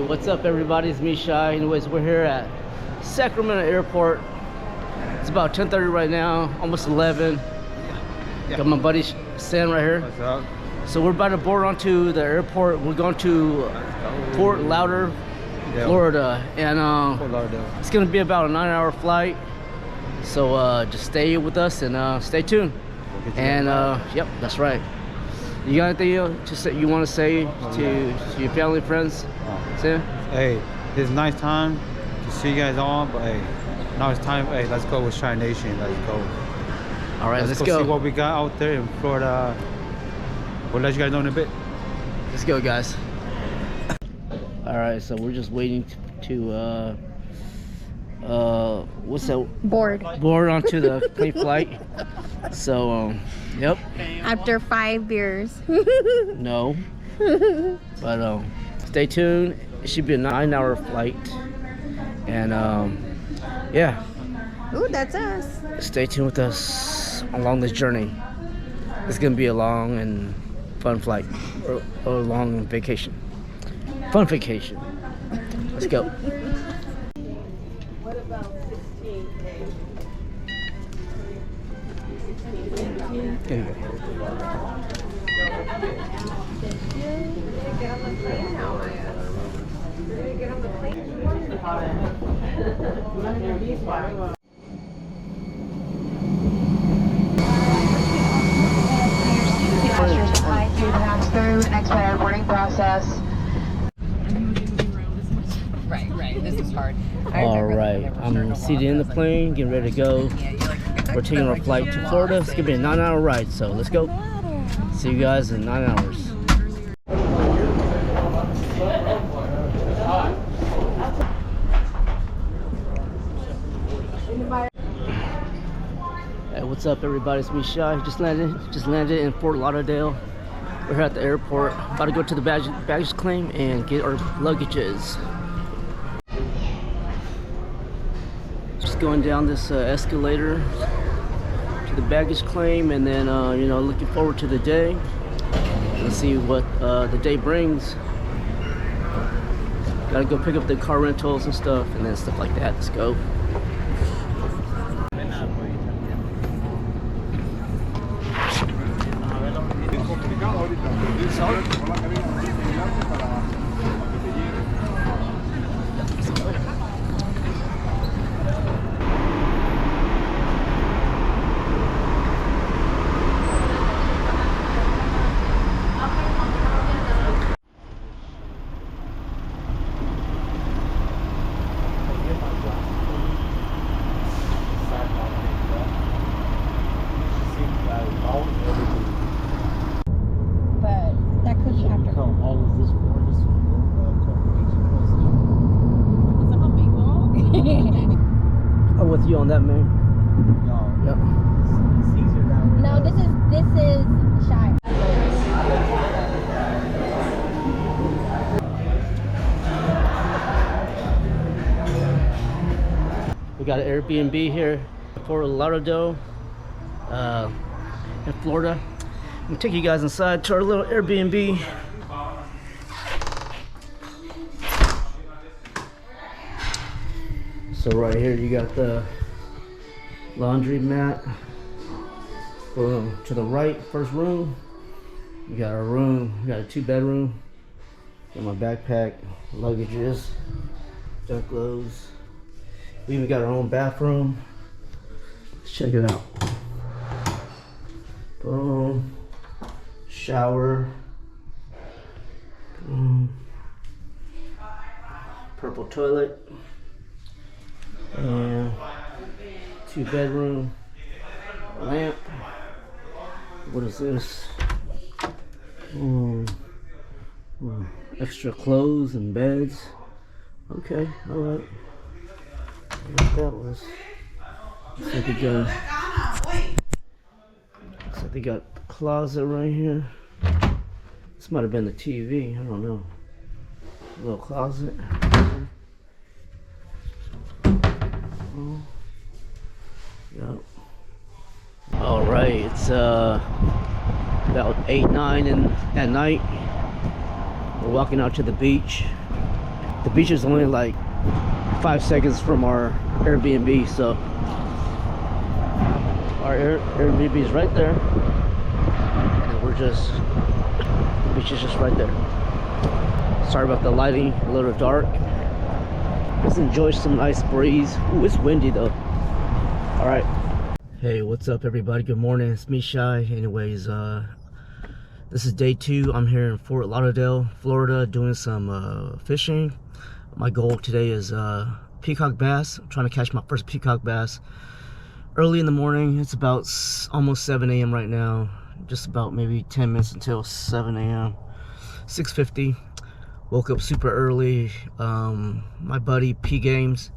What's up, everybody? It's me, Shy. Anyways, we're here at Sacramento Airport. It's about 10:30 right now, almost 11. Yeah. Got my buddy Sam right here. What's up? So we're about to board onto the airport. We're going to Fort Lauderdale, Florida, and it's gonna be about a 9-hour flight. So just stay with us and stay tuned. And yep, that's right. You got anything you want to say to your family, friends? Sam? Hey, it's a nice time to see you guys all, but hey, now it's time. Hey, let's go with Shy Nation. Let's go. All right, let's go see what we got out there in Florida. We'll let you guys know in a bit. Let's go, guys. All right, so we're just waiting to what's that? Board onto the plane flight. So yep. After 5 beers. No. But stay tuned. It should be a 9-hour flight. And yeah. Ooh, that's us. Stay tuned with us along this journey. It's gonna be a long and fun flight, or a long vacation. Fun vacation. Let's go. What about 16A? Okay. Get on the plane now, Maya. We're gonna get on the plane. Passengers apply to pass through an expedited boarding process. Right. This is hard. All right, I'm seated in the plane, getting ready to go. We're taking our flight to Florida. It's gonna be a 9-hour ride, so let's go. See you guys in 9 hours. Hey, what's up, everybody? It's me, Shy. Just landed in Fort Lauderdale. We're here at the airport, about to go to the baggage claim and get our luggages. Just going down this escalator to the baggage claim, and then you know, looking forward to the day. Let's see what the day brings. Gotta go pick up the car rentals and stuff, and then stuff like that. Let's go. I'm with you on that, man. Yep. No, this is Shy. We got an Airbnb here for Lauderdale, in Florida. I'm gonna take you guys inside to our little Airbnb. So right here you got the laundry mat. Boom. To the right, first room. You got our room. You got a 2-bedroom. Got my backpack, luggages, junk clothes. We even got our own bathroom. Let's check it out. Boom. Shower. Boom. Purple toilet. And 2-bedroom. Lamp. What is this? Extra clothes and beds. Okay, alright. What that was. Looks like they got the closet right here. This might have been the TV, I don't know. Little closet. Oh. Yep. Alright, it's about 8, 9 at night. We're walking out to the beach. The beach is only like 5 seconds from our Airbnb, so our Airbnb is right there, and then the beach is just right there. Sorry about the lighting, a little dark. Let's enjoy some nice breeze. Ooh, it's windy though. All right. Hey, what's up everybody? Good morning, it's me, Shy. Anyways, this is day 2. I'm here in Fort Lauderdale, Florida, doing some fishing. My goal today is peacock bass. I'm trying to catch my first peacock bass early in the morning. It's about almost 7 a.m. right now. Just about maybe 10 minutes until 7 a.m. 6:50. Woke up super early. My buddy P Games,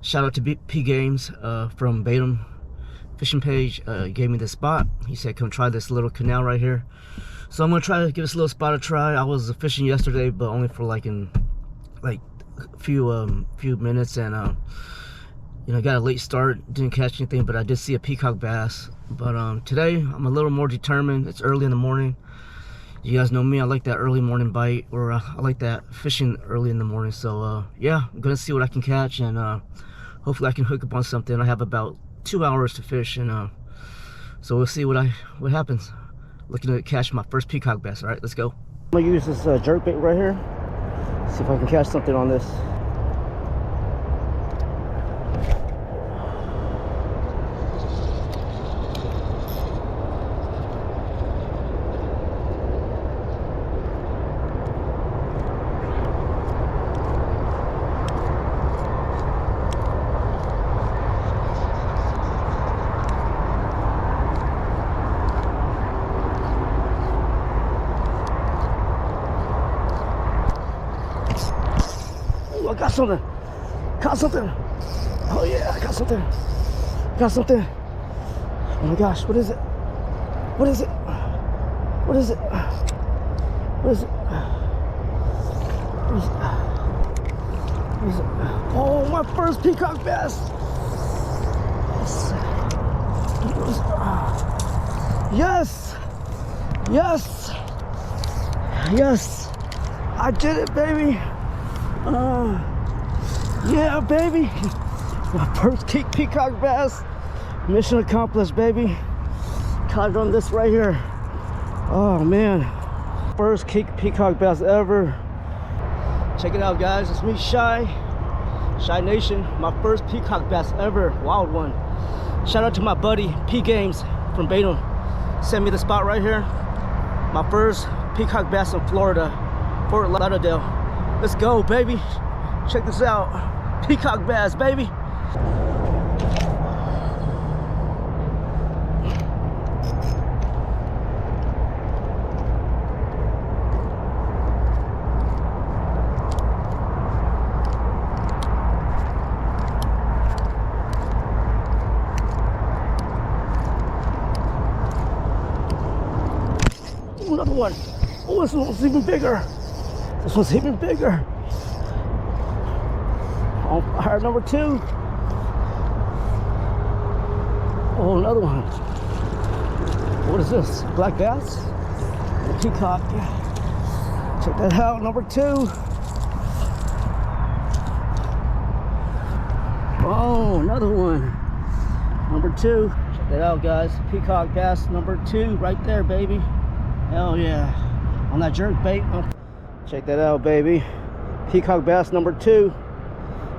shout out to P Games from Batum fishing page, gave me this spot. He said come try this little canal right here, so I'm gonna try to give this little spot a try. I was fishing yesterday, but only for like a few minutes, and you know, got a late start, didn't catch anything, but I did see a peacock bass. But today I'm a little more determined. It's early in the morning. You guys know me, I like that early morning bite, or I like that fishing early in the morning. So yeah, I'm gonna see what I can catch, and hopefully I can hook up on something. I have about 2 hours to fish, and so we'll see what happens. Looking to catch my first peacock bass. All right, let's go. I'm gonna use this jerk bait right here. See if I can catch something on this. I got something. Caught something. Oh yeah, I got something. Got something. Oh my gosh, what is it? What is it? What is it? What is it? What is it? What is it? Oh, my first peacock bass. Yes. Yes. Yes. I did it, baby. Yeah, baby. My first peacock bass. Mission accomplished, baby. Caught it on this right here. Oh man, first peacock bass ever. Check it out, guys. It's me, Shy Nation. My first peacock bass ever. Wild one. Shout out to my buddy P Games from Batum. Sent me the spot right here. My first peacock bass in Florida, Fort Lauderdale. Let's go, baby. Check this out. Peacock bass, baby. Ooh, another one. Oh, this one's even bigger. This one's even bigger. On fire, number 2. Oh, another one. What is this? Black bass? Peacock. Check that out, number 2. Oh, another one. Number 2. Check that out, guys. Peacock bass number 2 right there, baby. Hell yeah. On that jerk bait. Check that out, baby. Peacock bass number 2.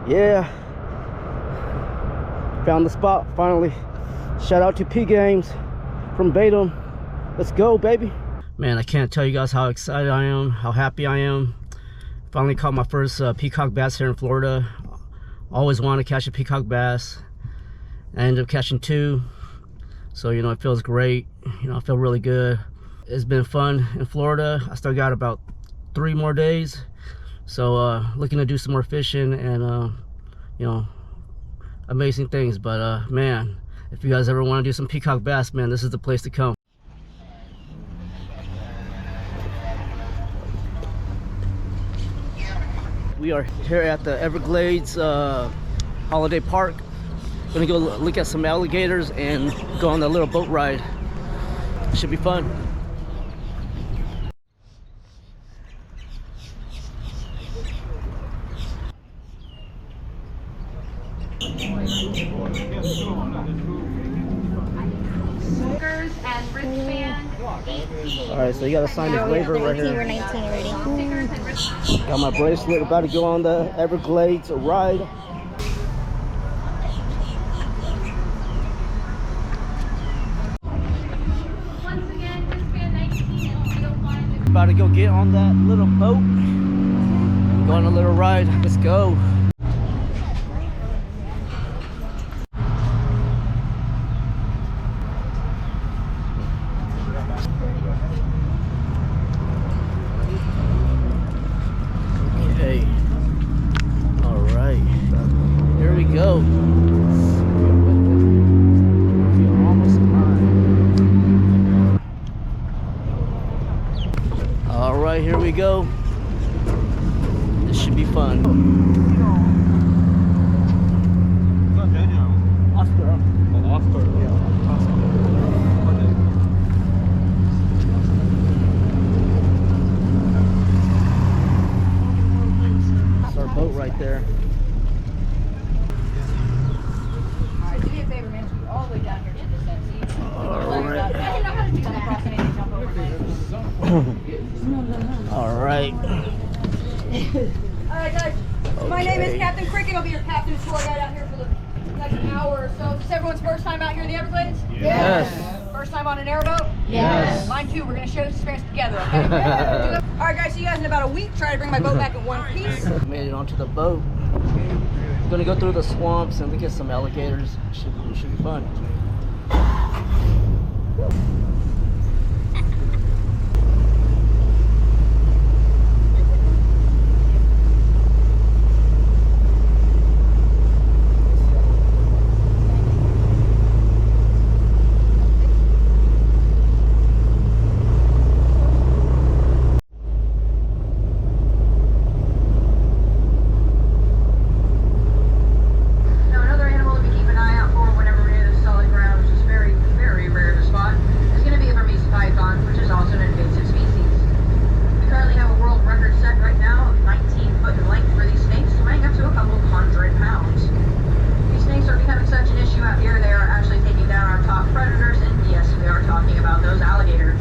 Yeah. Found the spot finally. Shout out to P Games from Batum. Let's go, baby. Man, I can't tell you guys how excited I am, how happy I am. Finally caught my first peacock bass here in Florida. Always wanted to catch a peacock bass. I ended up catching 2. So, you know, it feels great. You know, I feel really good. It's been fun in Florida. I still got about 3 more days. So looking to do some more fishing and you know, amazing things. But man, if you guys ever want to do some peacock bass, man, this is the place to come. We are here at the Everglades holiday park. Gonna go look at some alligators and go on the little boat ride. Should be fun. stickers and wristband. All right, so you gotta sign this waiver right here. We're 19 already. Stickers and wristband. Got my bracelet. About to go on the Everglades ride. Once again, wristband 19 and still find About to go get on that little boat. Go on a little ride. Let's go. Okay. All right. Here we go. We're almost live. All right, here we go. This should be fun. Oscar. That's our boat right there. Alright, do me a favor, man. Scoot all the way down here to this end. See? Alright. I didn't know how to do that. Cross anything, jump over things. All right. Alright guys, my name is Captain Cricket. I'll be your captain tour guide out here for the next hour or so. Is this everyone's first time out here in the Everglades? Yes. First time on an airboat? Yes. Mine too. We're going to share this experience together, okay? Alright guys, see you guys in about a week. Try to bring my boat back in one piece. Made it onto the boat. Gonna go through the swamps and look at some alligators. It should be fun. Now, another animal to keep an eye out for whenever we're near the solid ground, which is very, very rare to spot, is going to be a Burmese python, which is also an invasive species. We currently have a world record set right now of 19 foot in length for these snakes, weighing up to a couple hundred pounds. These snakes are becoming such an issue out here, they are actually taking down our top predators, and yes, we are talking about those alligators.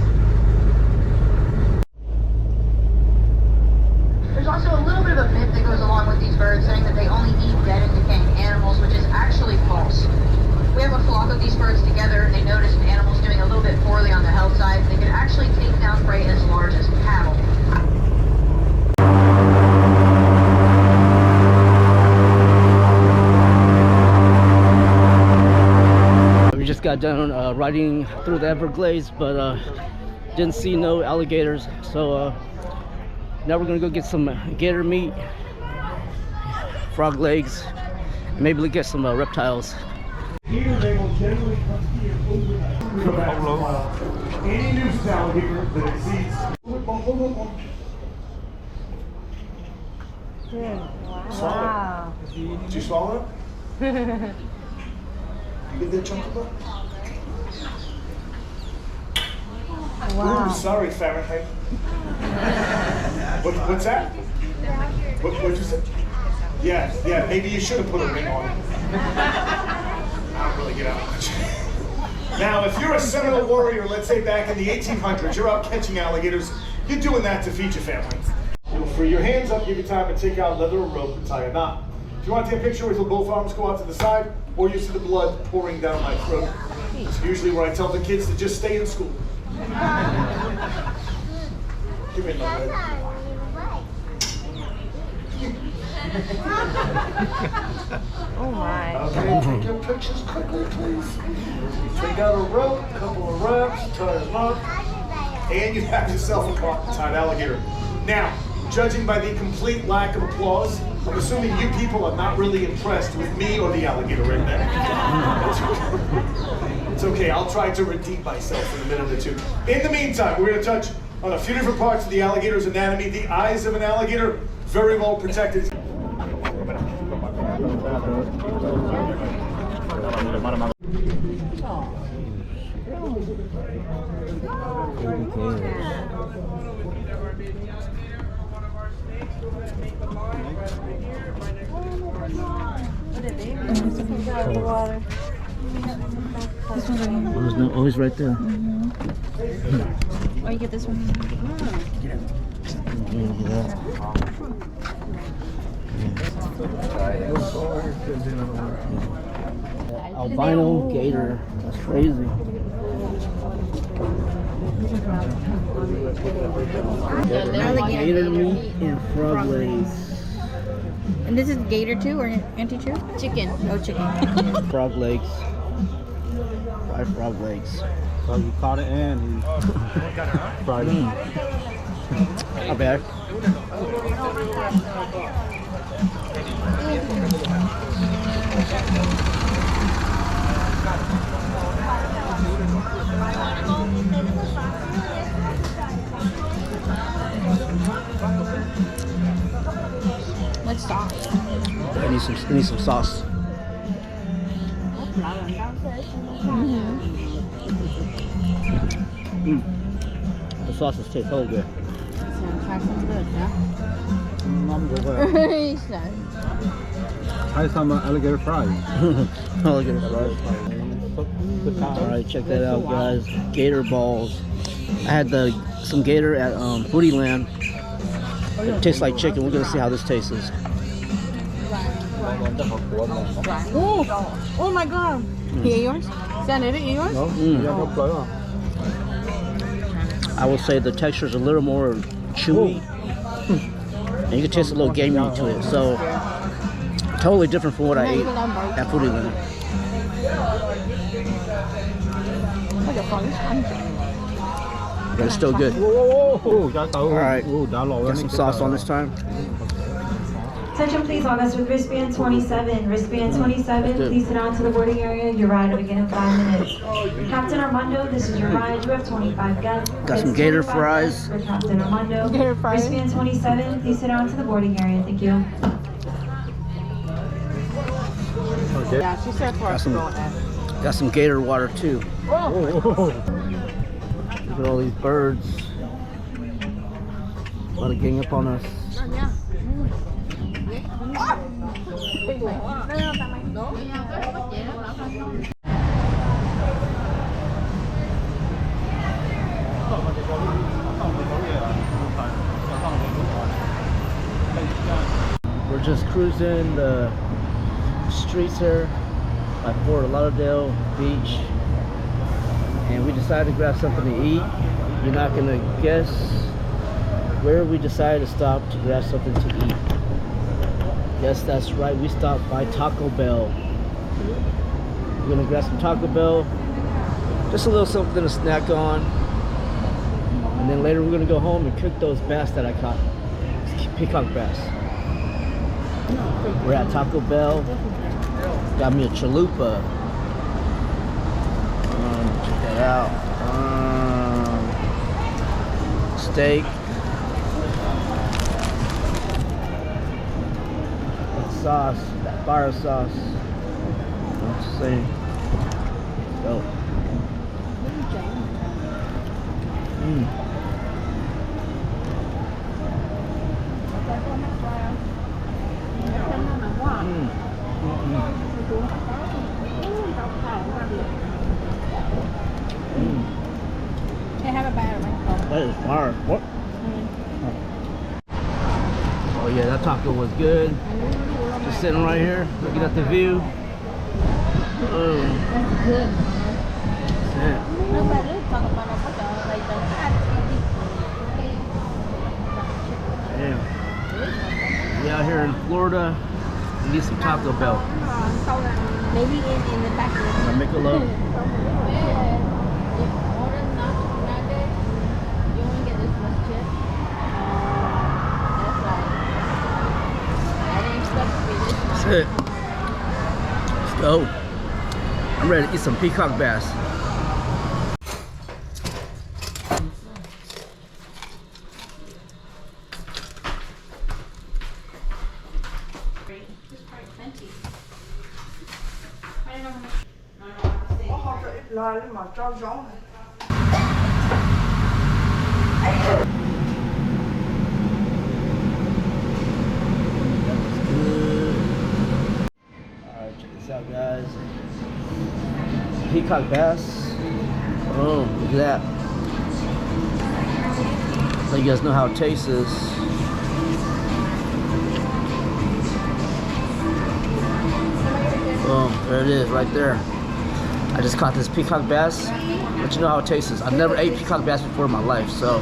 There's also a little bit of a myth that goes along with these birds saying that they only eat dead and decaying animals, which is actually false. We have a flock of these birds together and they notice an animal's doing a little bit poorly on the health side. They can actually take down prey as large as cattle. We just got done riding through the Everglades, but didn't see no alligators. So now we're gonna go get some gator meat, frog legs, and maybe we'll get some reptiles. Here they will generally come here over any news alligator that exceeds. Wow. Did you swallow it? You get that chunk of it? Wow. Ooh, sorry, Fahrenheit. What's that? What'd you say? Yeah, maybe you should have put a ring on it. I don't really get out much. Now, if you're a Seminole warrior, let's say back in the 1800s, you're out catching alligators, you're doing that to feed your family. You'll free your hands up, give you time to take out leather or rope and tie a knot. If you want to take a picture with both arms go out to the side, or you see the blood pouring down my throat, it's usually where I tell the kids to just stay in school. Give me another. Oh my. Okay, take your pictures quickly, please. Take out a rope, a couple of wraps, tie a knot, and you have yourself a tied alligator. Now, judging by the complete lack of applause, I'm assuming you people are not really impressed with me or the alligator right there. It's okay, I'll try to redeem myself in a minute or two. In the meantime, we're going to touch on a few different parts of the alligator's anatomy. The eyes of an alligator, very well protected. This one's right here. Oh, there's no, always right there. Oh, you get this one. Albino gator. That's crazy. Gator meat and frog legs. And this is gator too, or anti-chew? Chicken. Oh, chicken. Frog legs. 5 frog legs. So you caught it and you fried it. Not bad. Let's sauce. I need some sauce. The sauces taste so good. Try some alligator fries. Alligator fries. Alright, check that out, guys. Gator balls. I had some gator at Bootyland. It tastes like chicken. We're gonna see how this tastes. Oh my god. Here, yours? Is that it? Yours? I will say the texture is a little more chewy, and you can taste a little gamey to it. So totally different from what I ate at Bootyland. But it's still good. Alright, got some sauce on this time. Attention please, all guests with wristband 27. Wristband 27, please sit down to the boarding area. Your ride will begin in 5 minutes. Captain Armando, this is your ride. You have 25 guests. Got some gator fries. For Captain Armando. Gator fries. Wristband 27, please sit down to the boarding area. Thank you. Yeah, she said for us to go ahead. Got some gator water too. Look at all these birds. A lot of gang up on us. We're just cruising the streets here by Fort Lauderdale Beach, and we decided to grab something to eat. You're not gonna guess where we decided to stop to grab something to eat. Yes, that's right, we stopped by Taco Bell. We're gonna grab some Taco Bell, just a little something to snack on, and then later we're gonna go home and cook those bass that I caught. Peacock bass. We're at Taco Bell. Got me a chalupa. Check that out. Steak. That sauce, that fire sauce. Let's see. Let's go. They have a battery. That is fire. What? Oh yeah, that taco was good. Just sitting right here, looking at the view. Oh. That's good. Yeah. Damn. We out here in Florida. We need some Taco Bell. Maybe in the back of the Michelob. That's it. Let's go. I'm ready to eat some peacock bass. Alright, check this out, guys. peacock bass. Oh, look at that. So you guys know how it tastes. Boom, there it is, right there. I just caught this peacock bass. But you know how it tastes. I've never ate peacock bass before in my life, so.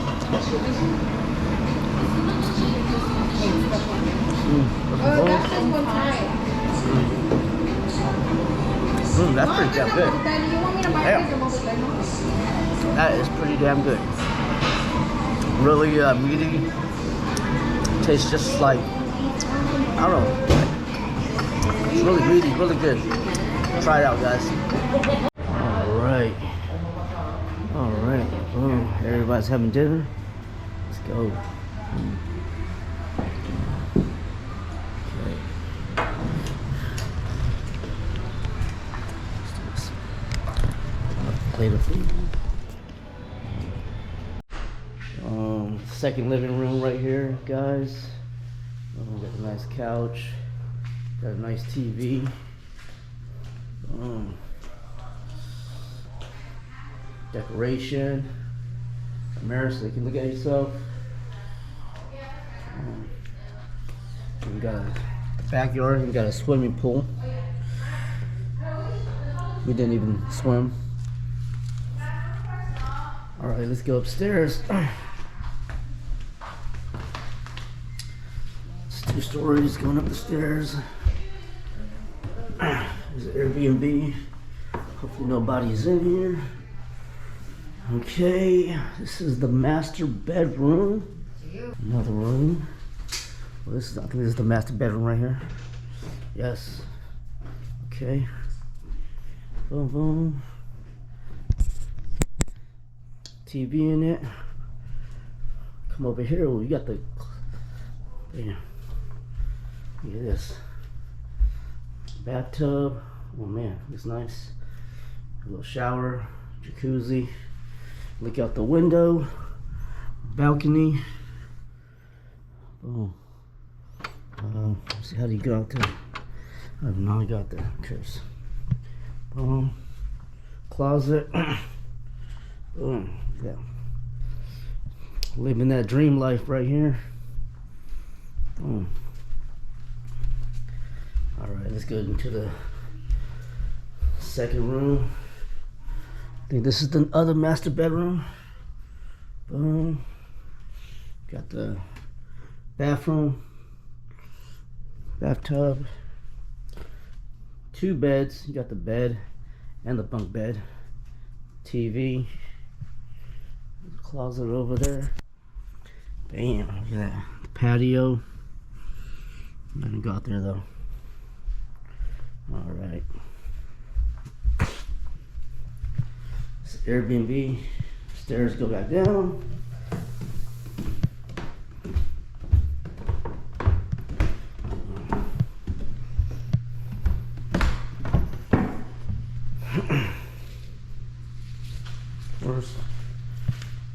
That's pretty damn good. Damn. That is pretty damn good. Really meaty. Tastes just like, I don't know. It's really meaty, really good. Try it out, guys. Alright. Alright. Boom. Everybody's having dinner. Let's go. Plate of food. Second living room right here, guys. Got a nice couch. Got a nice TV. Decoration. A mirror so you can look at yourself. We got a backyard. We got a swimming pool. We didn't even swim. All right, let's go upstairs. It's 2 stories going up the stairs. There's an Airbnb. Hopefully nobody's in here. Okay, this is the master bedroom. Another room. Well, I think this is the master bedroom right here. Yes. Okay. Boom, boom. TV in it. Come over here. We got the. Damn. Look at this. Bathtub. Oh man, it's nice. A little shower, jacuzzi. Look out the window. Balcony. Boom. Let's see, how do you go out there? I have no idea out there. Curse. Boom. Closet. Boom. Yeah. Living that dream life right here. Boom. Alright, let's go into the second room. I think this is the other master bedroom. Boom. Got the bathroom, bathtub, 2 beds. You got the bed and the bunk bed. TV. Closet over there. Bam, look at that. The patio. I'm gonna go out there though. Alright. It's Airbnb. Stairs go back down. First,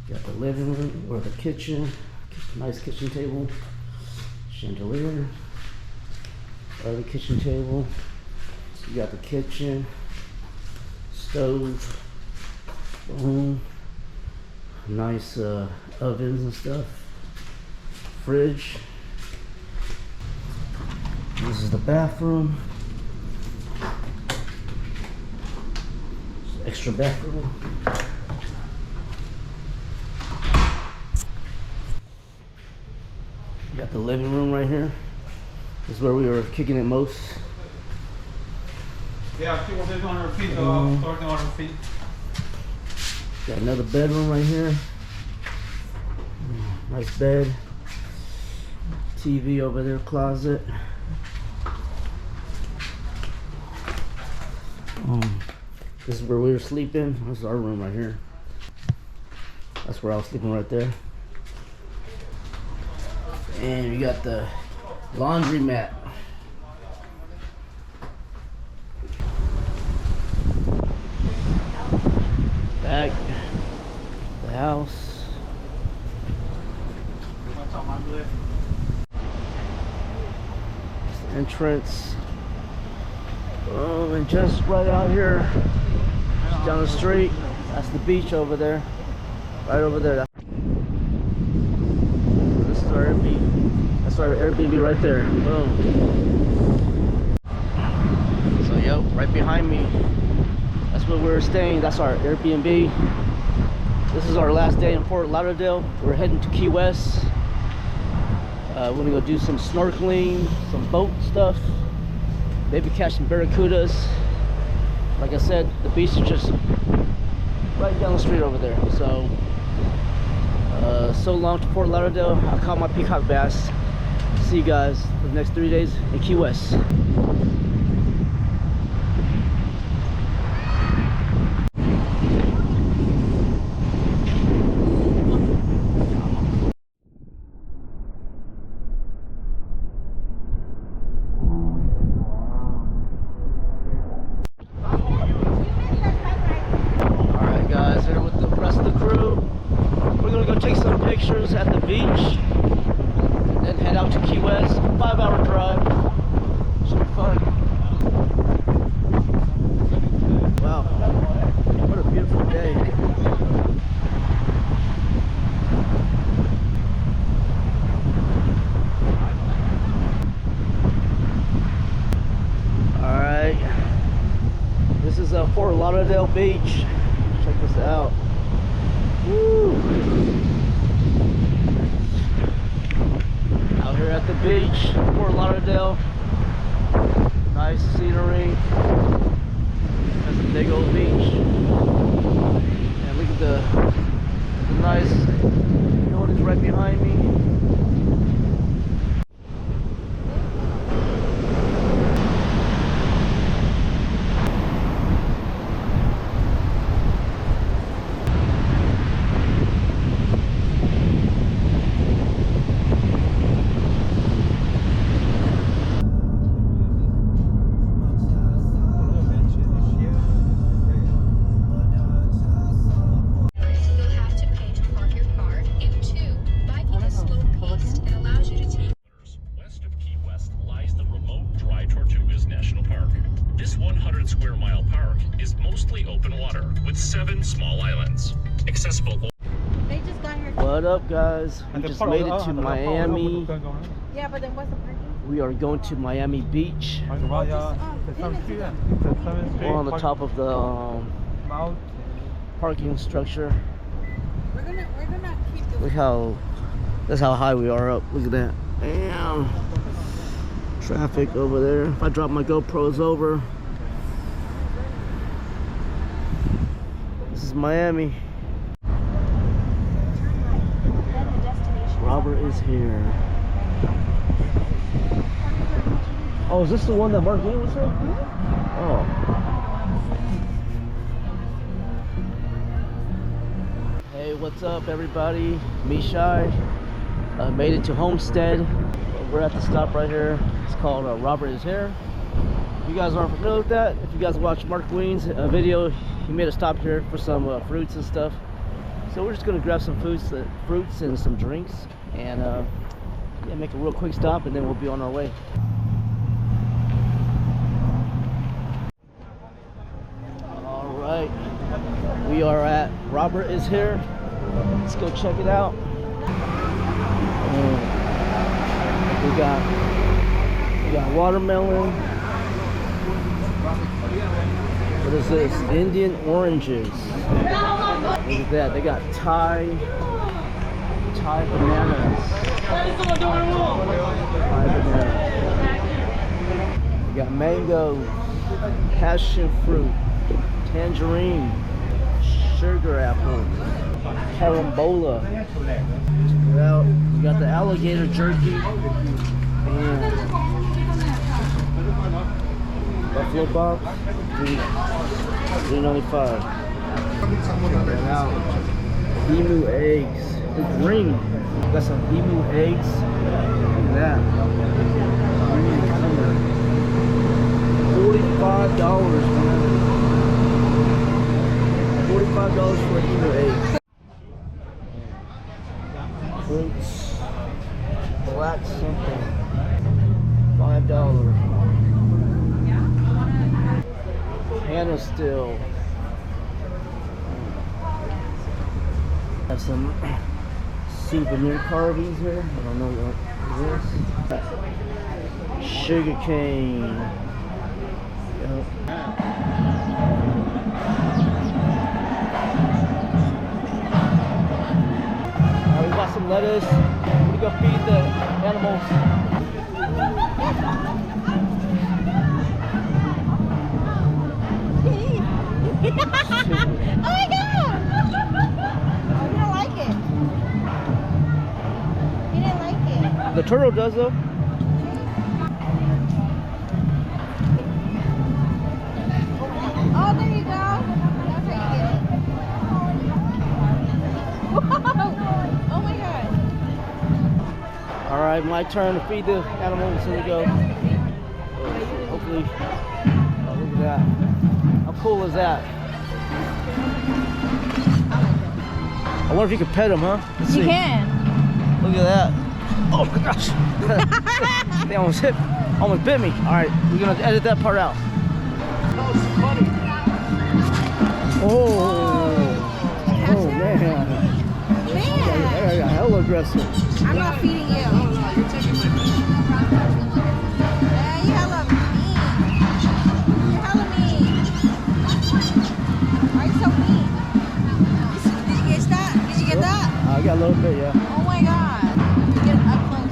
got the living room or the kitchen. Nice kitchen table. Chandelier. Other kitchen table. You got the kitchen. Stove. Boom. Nice ovens and stuff. Fridge. This is the bathroom. Extra bathroom. You got the living room right here. This is where we were kicking it most. Yeah, she was on her feet, so starting on her feet. Got another bedroom right here. Nice bed. TV over there, closet. This is where we were sleeping. This is our room right here. That's where I was sleeping right there. And you got the laundry mat. Back the house. It's the entrance. Oh, and just right out here, down the street. That's the beach over there. Right over there. This is our Airbnb. That's our Airbnb right there. Boom. So, yep, right behind me. That's where we're staying. That's our Airbnb. This is our last day in Fort Lauderdale. We're heading to Key West. We're gonna go do some snorkeling, some boat stuff, maybe catch some barracudas. Like I said, the beach is just right down the street over there. So, so long to Fort Lauderdale. I caught my peacock bass. See you guys for the next 3 days in Key West. At the beach, then head out to Key West. 5-hour drive. Should be fun. Wow, what a beautiful day. All right, this is Fort Lauderdale Beach. Check this out. Woo. Out here at the beach, Fort Lauderdale. Nice scenery. That's a big old beach. And look at the nice buildings right behind me. This 100-square-mile park is mostly open water with 7 small islands. Accessible. They just got here. What up, guys? We just made it to Miami. Yeah, but then what's the parking? We are going to Miami Beach. We're on the top of the parking structure. We're gonna keep this. Look how, that's how high we are up. Look at that. Damn. Traffic over there. If I drop my GoPros over. This is Miami. Robert is here. Oh, is this the one that Mark Lee was in? Oh. Hey, what's up, everybody? Me Shy. Made it to Homestead. We're at the stop right here. It's called Robert is Here. If you guys aren't familiar with that, if you guys watch Mark Ween's video, he made a stop here for some fruits and stuff. So we're just gonna grab some fruits and some drinks, and yeah, make a real quick stop, and then we'll be on our way. All right, we are at Robert is Here. Let's go check it out. We got watermelon. What is this? Indian oranges. Look at that. They got Thai bananas. Thai bananas. We got mangoes, passion fruit, tangerine, sugar apple, carambola. Check it out. We got the alligator jerky. And buffalo bob, $3.95. Check it out. Emu eggs. It's green. Got some emu eggs. Look at that. $45, man. $45 for emu eggs. Fruits. Black something. $5. Hannah still. Have some souvenir carvings here. I don't know what it is. Sugar cane. Yep. We got some lettuce. We go feed the animals. Oh my god! Oh, you don't like it. You didn't like it. The turtle does though. Oh, there you go. That's how you get it. Whoa! Oh my god. All right, my turn to feed the animals. Here we go. Hopefully, oh, look at that. How cool is that? I wonder if you can pet them, huh? Let's see. You can. Look at that. Oh my gosh. They almost bit me. All right, we're gonna edit that part out. Oh man. Man. I got hella aggressive. I'm not feeding you. Yeah, you hella mean. You're hella mean. Why are you so mean? Did you get that? Did you get that? I got a little bit, yeah. Oh my god. Get up close.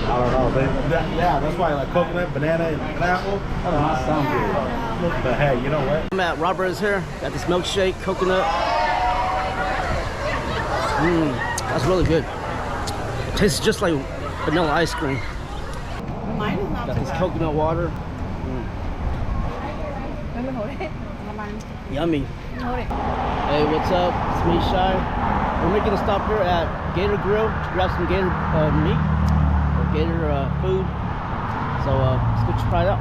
I don't know. Yeah, that's why I like coconut, banana, and pineapple. That sounds good. But hey, you know what? I'm at Robert's here. Got this milkshake, coconut. That's really good. Tastes just like vanilla ice cream. Mine is not Got this coconut water. Yummy. Hey, what's up? It's me, Shy. We're making a stop here at Gator Grill to grab some gator meat or gator food. So let's go try it out.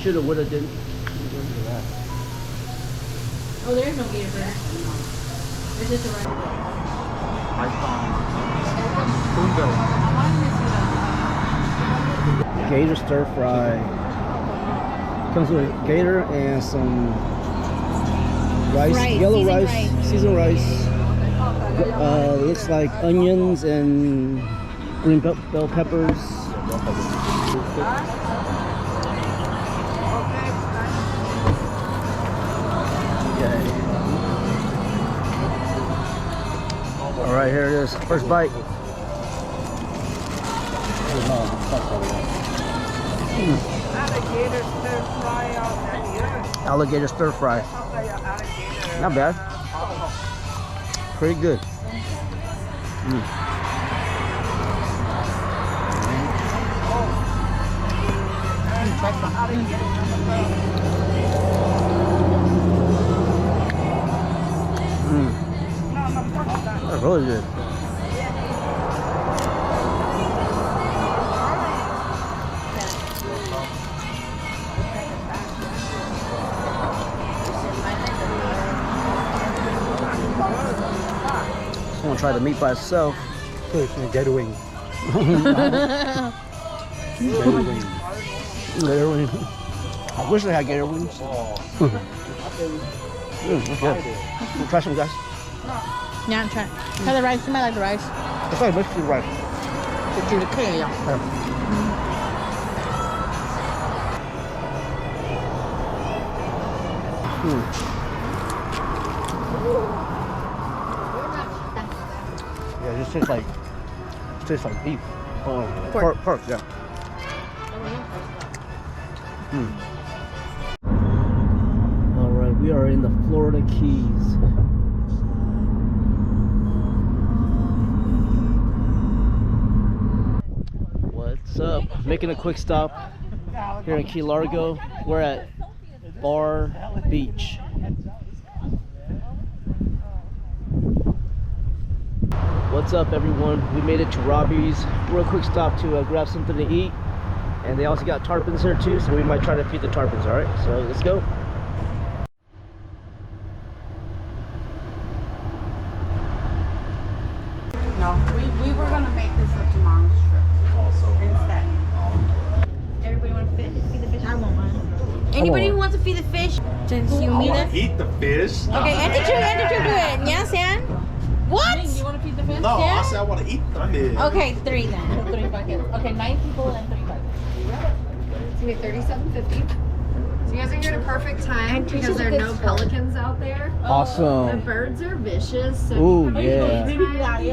Shoulda, woulda, didn't. Oh, there is no gator burger. There's just a regular. Gator stir fry. Comes with gator and some rice, yellow rice, seasoned rice. Looks like onions and green bell peppers. Okay. All right, here it is. First bite. Alligator stir fry out there. Alligator stir fry. Not bad. Pretty good. That's really good. I'm gonna try the meat by itself. Gator wing. Gator wing. I wish they had gator wings. Okay. We'll try some, guys. Yeah, try. Try the rice. You might like the rice. It's like Mexican rice. It's the kale. Yeah. Yeah, it just tastes like beef. Oh, pork, yeah. All right, we are in the Florida Keys. What's up? Making a quick stop here in Key Largo. We're at Bar Beach. What's up, everyone? We made it to Robbie's. Real quick stop to grab something to eat. And they also got tarpons here too, so we might try to feed the tarpons, all right? So let's go. No, we were gonna make this a tomorrow's trip. Also instead. Everybody want to feed the fish? I want one. Anybody who wants to feed the fish? Since you mean it. Eat the fish. Okay, Auntie Chu do it. Yes, Ann? What? You want to feed the fish? No, Yeah? I said I want to eat the fish. Okay, 3 then. 3 buckets. Okay, 9 people and 3 buckets. It's gonna be $37.50. So you guys are here at a perfect time because there are no pelicans out there. The Awesome. birds are vicious. So Ooh, you yeah. let's be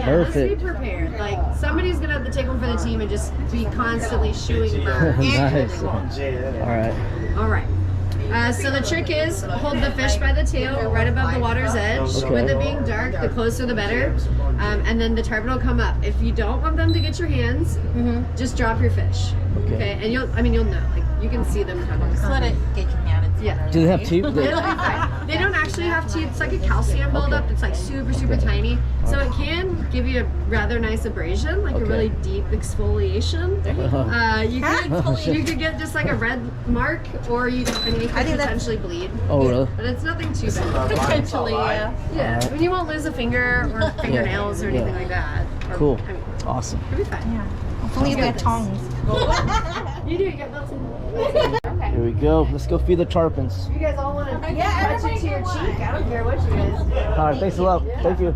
Perfect. prepared. Like somebody's gonna have to take one for the team and just be constantly shooing birds. Nice. All right. All right. So the trick is hold the fish by the tail right above the water's edge. Okay. With it being dark, the closer the better. And then the tarpon will come up. If you don't want them to get your hands, just drop your fish. Okay. And you'll know. Like you can see them coming. Just let it get your hand. Yeah. Do they have teeth? It'll be fine. They don't actually have teeth. It's like a calcium buildup. It's like super tiny. So it can give you a rather nice abrasion, like a really deep exfoliation. You could get just like a red mark, or it could potentially bleed. Oh, really? But it's nothing too bad. Potentially, yeah. Yeah. I mean, you won't lose a finger or fingernails or anything like that. Cool. Awesome. It'll be fine. Yeah. Hopefully you got tongs. You do. You got belts in. Okay. Here we go. Let's go feed the tarpons. You guys all want to touch it to your cheek. I don't care what you guys do. All right. Thanks a lot. Thank you.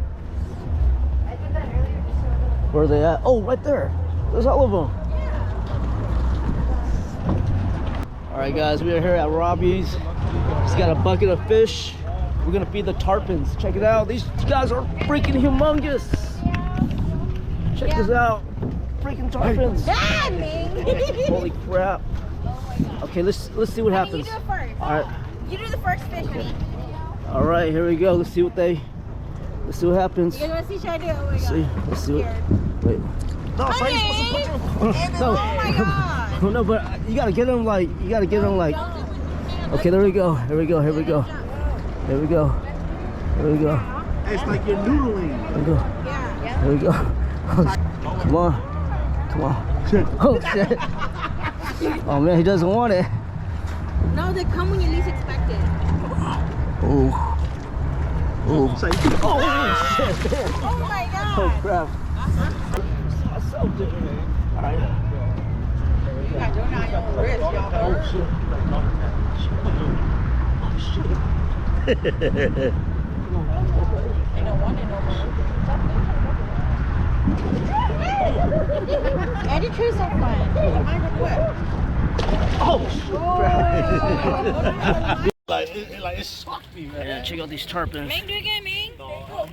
I did that earlier just so Where are they at? Oh, right there. There's all of them. All right, guys. We are here at Robbie's. He's got a bucket of fish. We're gonna feed the tarpons. Check it out. These guys are freaking humongous. Check this out. Freaking tarpons. Holy crap. Okay, let's see what happens. You do it first. All right. You do the first fish, honey. All right, here we go. Let's see what happens. You guys want to see should I do it? Oh my Let's see. Let's see what. Wait. No, Honey! no. Oh my god. No, but you gotta get them like. Okay, there we go. Here we go. Here we go. Here we go. Here we go. It's like you're noodling. Here we go. Here we go. Come on. Come on. Oh shit. Oh man, he doesn't want it. No, they come when you least expect it. Oh. Oh. Oh shit. Oh my god. Oh crap. Alright. Oh shit. Oh shit. Eddie True's so fun. Oh shit. Like it shocked me, man. Yeah, check out these tarpons. Ming, do it again, Ming. I'm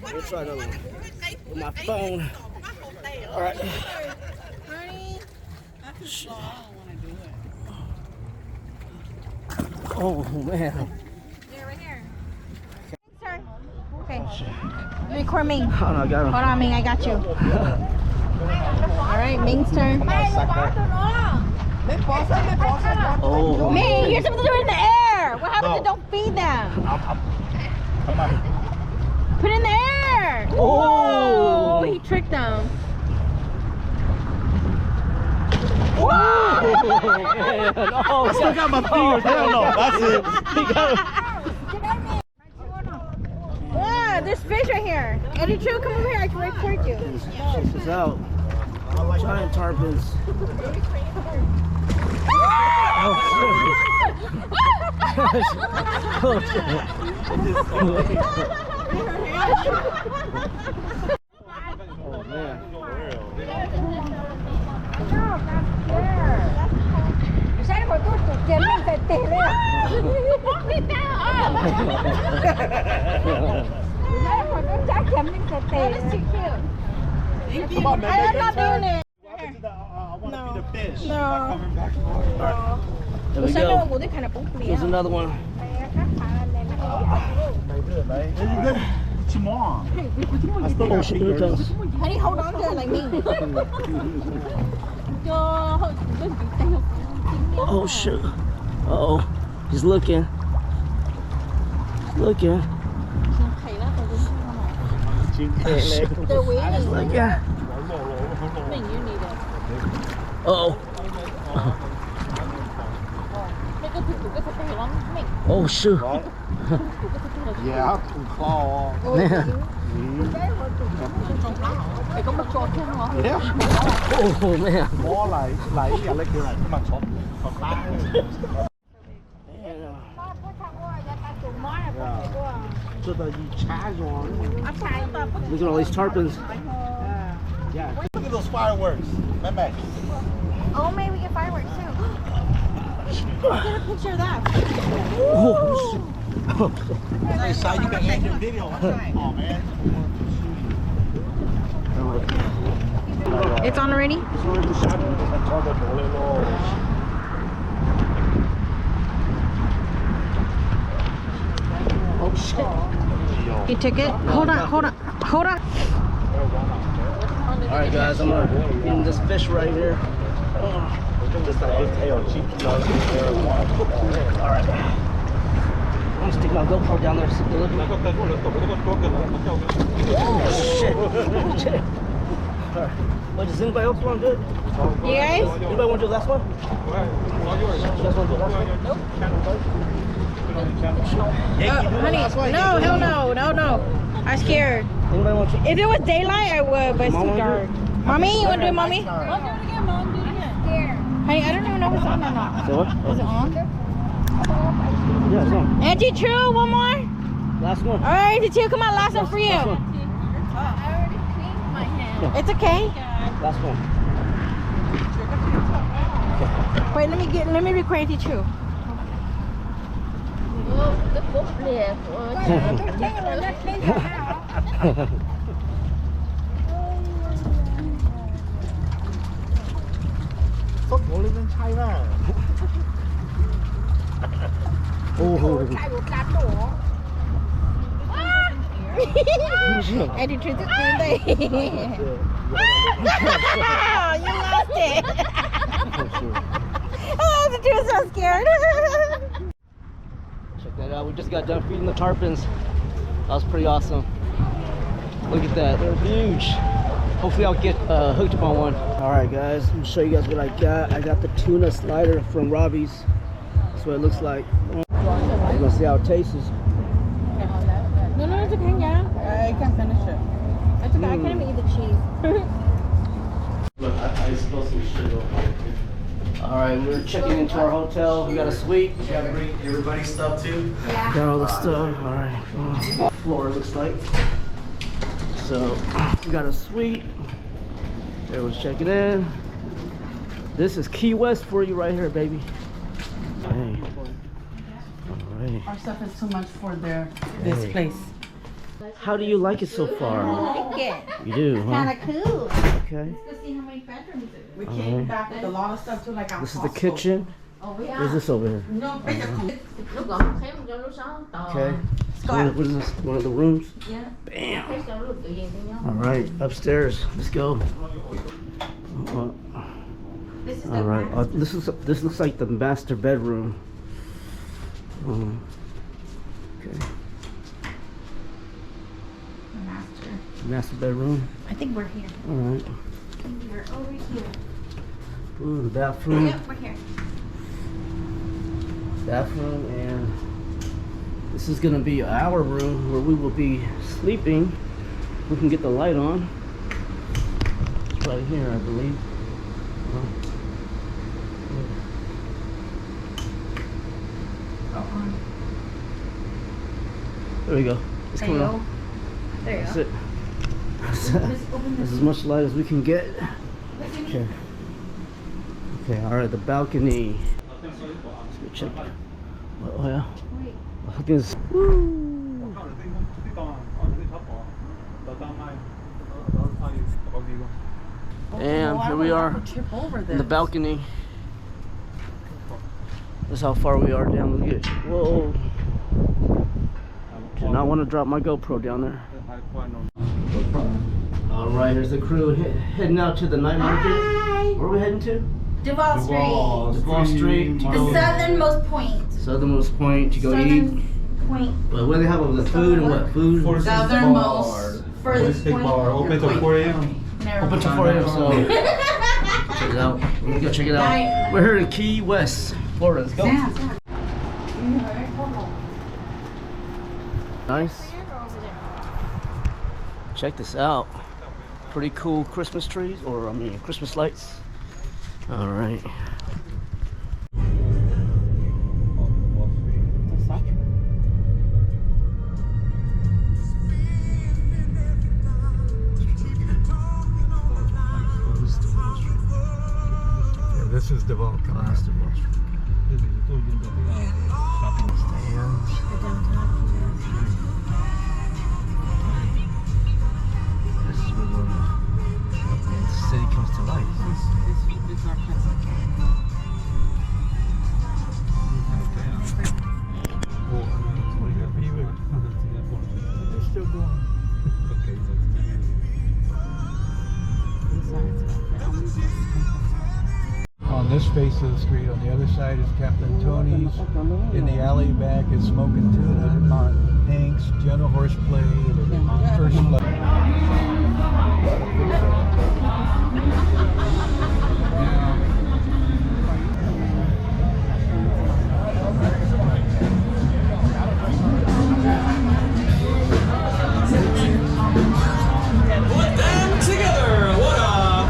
gonna try to with my phone. Alright. Oh man. Yeah, right here. Sir. Okay. Record Ming. Oh no, I got him. Hold on, Ming, I got you. Alright, Ming's turn. Oh. Ming, you're supposed to do it in the air. What happens if you don't feed them? Put it in the air. Oh. He tricked them. Oh, man. Oh, Still got my fingers. Hell no. That's it. Yeah, there's fish right here. Eddie True, come over here. I can record you. Check this out. Giant tarpons. Oh shit. Oh man. That's too cute. Come on, man. I'm not doing it. I want to feed a fish. No. There we go. Here's another one. Come on. Oh shit, here it comes. Honey, hold on to it like me. Oh shit. Uh-oh, he's looking. He's looking. They're waiting. He's looking. Uh-oh. Oh, shoot. Yeah, thùng kho. Man. Yeah. Oh, man. Bó lại lấy kiểu này mà chót. Look at all these tarpons. Yeah. Look at those fireworks. Man. Oh, maybe we get fireworks too. Get a picture of that. Oh, Nice side, you can end your video. Oh man. It's on already? oh shit. You took it? Hold on. Alright guys, I'm gonna eat this fish right here. Alright. I'm gonna stick my GoPro down there so you look at Oh shit. Alright. What, does anybody else want to do it? You guys? Anybody want to do the last one? You guys want to do the last one? Nope. Honey, no, hell no. I'm scared. Anybody want to? If it was daylight, I would, but it's too dark. Mommy, you want to do it, Mommy? I'll do it again, Mom. Do it again. Honey, I don't even know if it's on or not. So what? Is it on? Yeah, it's on. Auntie True, one more. Last one. All right, Auntie True, come on, last one for you. Last one. I already cleaned my hand. It's okay. Last one. Wait, let me record Auntie True. The book there. Sốt bố lên bên chai mà. Oh. Auntie True, just do that. You lost it. Oh, Auntie True's so scared. Check that out. We just got done feeding the tarpons. That was pretty awesome. Look at that. They're huge. Hopefully I'll get hooked up on one. Alright guys, let me show you guys what I got. I got the tuna slider from Robbie's. That's what it looks like. We're gonna see how it tastes. No, it's okay, yeah. I can finish it. It's okay, I can't even eat the cheese. Look, I supposed to shit over. Alright, we're checking into our hotel. We got a suite. You gotta bring everybody's stuff too. Got all the stuff. Alright. Floor looks like. So we got a suite. Everyone's checking in. This is Key West for you right here, baby. Hey. Alright. Our stuff is too much for this place. How do you like it so far? I like it. You do, huh? Kind of cool. Okay. Let's see how many bedrooms it is. We came back with a lot of stuff too, like our This is the kitchen. What is this over here? No, Okay. What is this? One of the rooms? Yeah. Bam. Alright, upstairs. Let's go. Alright. This looks like the master bedroom. Okay. Master bedroom. I think we're here. Alright. We're over here. Ooh, the bathroom. Yep, we're here. Bathroom, and this is gonna be our room where we will be sleeping. We can get the light on. It's right here, I believe. There we go. It's coming on. There you That's go. it. This is as much light as we can get. Okay. Okay, alright, the balcony. Let's go check. Oh yeah. Look at this. Woo. And here we are in the balcony. This is how far we are down. Look at, whoa. Do not want to drop my GoPro down there. Alright, here's the crew heading out to the night market. Where are we heading to? Duval Street. Duval Street. The southernmost point. Southernmost point to go Southern eat. Point. Well, what do they have over the food and what food? Southernmost. Furthest Big point. bar, open till 4 a.m. Open till 4 a.m. So check it out. Let me go check it out. We're here in Key West, Florida. Let's go. Nice. Check this out. Pretty cool Christmas trees, or I mean Christmas lights. All right. This is Duval. That's Duval Street. Shopping stands. This is where the city comes to life. They're still going. On this face of the street, on the other side is Captain Tony's. In the alley back is Smoking Tuna, on Hank's, Gentle Horseplay, First Flight. Put them together. What up?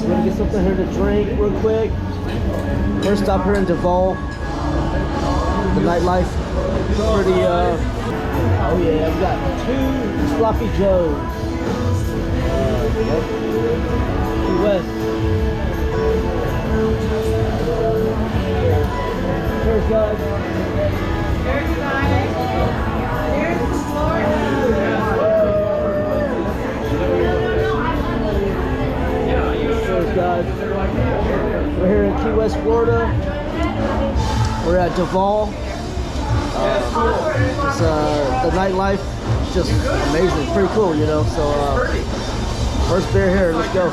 We're gonna get something here to drink real quick. First stop here in Duval. The nightlife. Pretty oh yeah, I've got 2 sloppy joes. Key West. Cheers guys. Cheers, guys. Cheers, Florida. Cheers guys. We're here in Key West, Florida. We're at Duval. The nightlife is just amazing. It's pretty cool, you know. So first beer here. Let's go.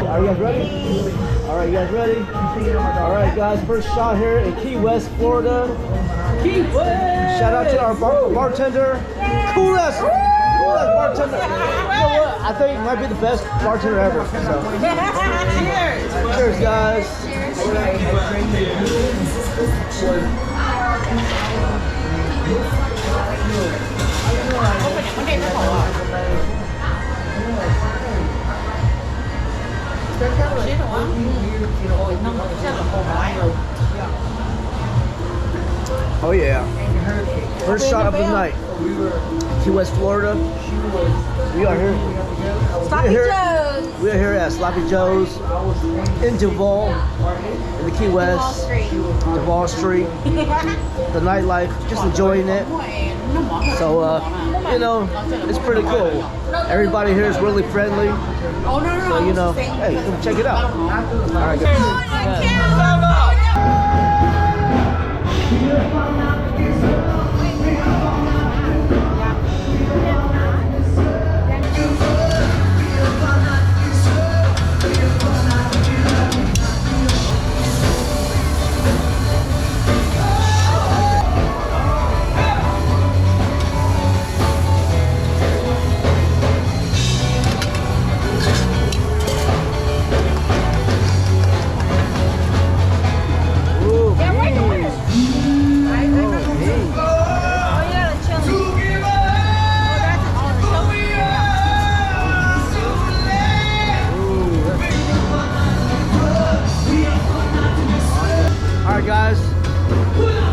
Are you guys ready? All right, you guys ready? All right, guys. First shot here in Key West, Florida. Key West. Shout out to our bartender. Coolest bartender. You know what? I think he might be the best bartender ever. So. Cheers. Cheers, guys. Oh yeah. First shot of the night. Key West, Florida. We are here. Sloppy Joe's. We are here at Sloppy Joe's in Duval, in the Key West, Duval Street. The nightlife, just enjoying it. So, you know, it's pretty cool. Everybody here is really friendly. So, you know, hey, come check it out. All right, guys.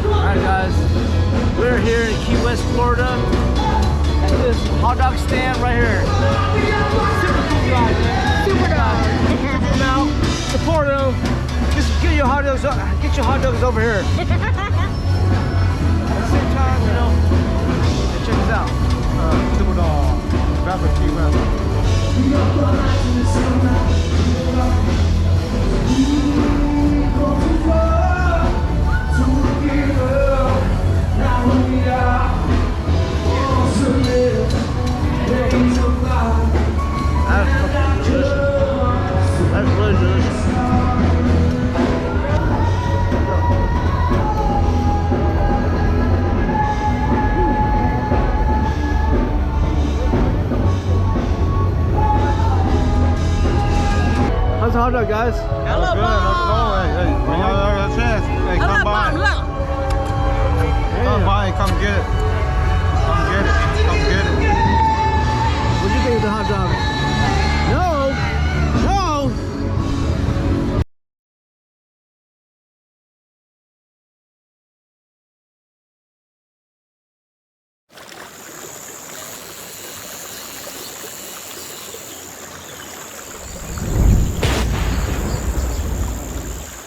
Alright guys, we're here in Key West, Florida at this hot dog stand right here. Super cool guy, man. Super guy. Come out, support him. Just get your hot dogs over here. At the same time, you know, hot dog, guys. Hello, hey, when y'all have a chance, hey, come by. Come by and come get it.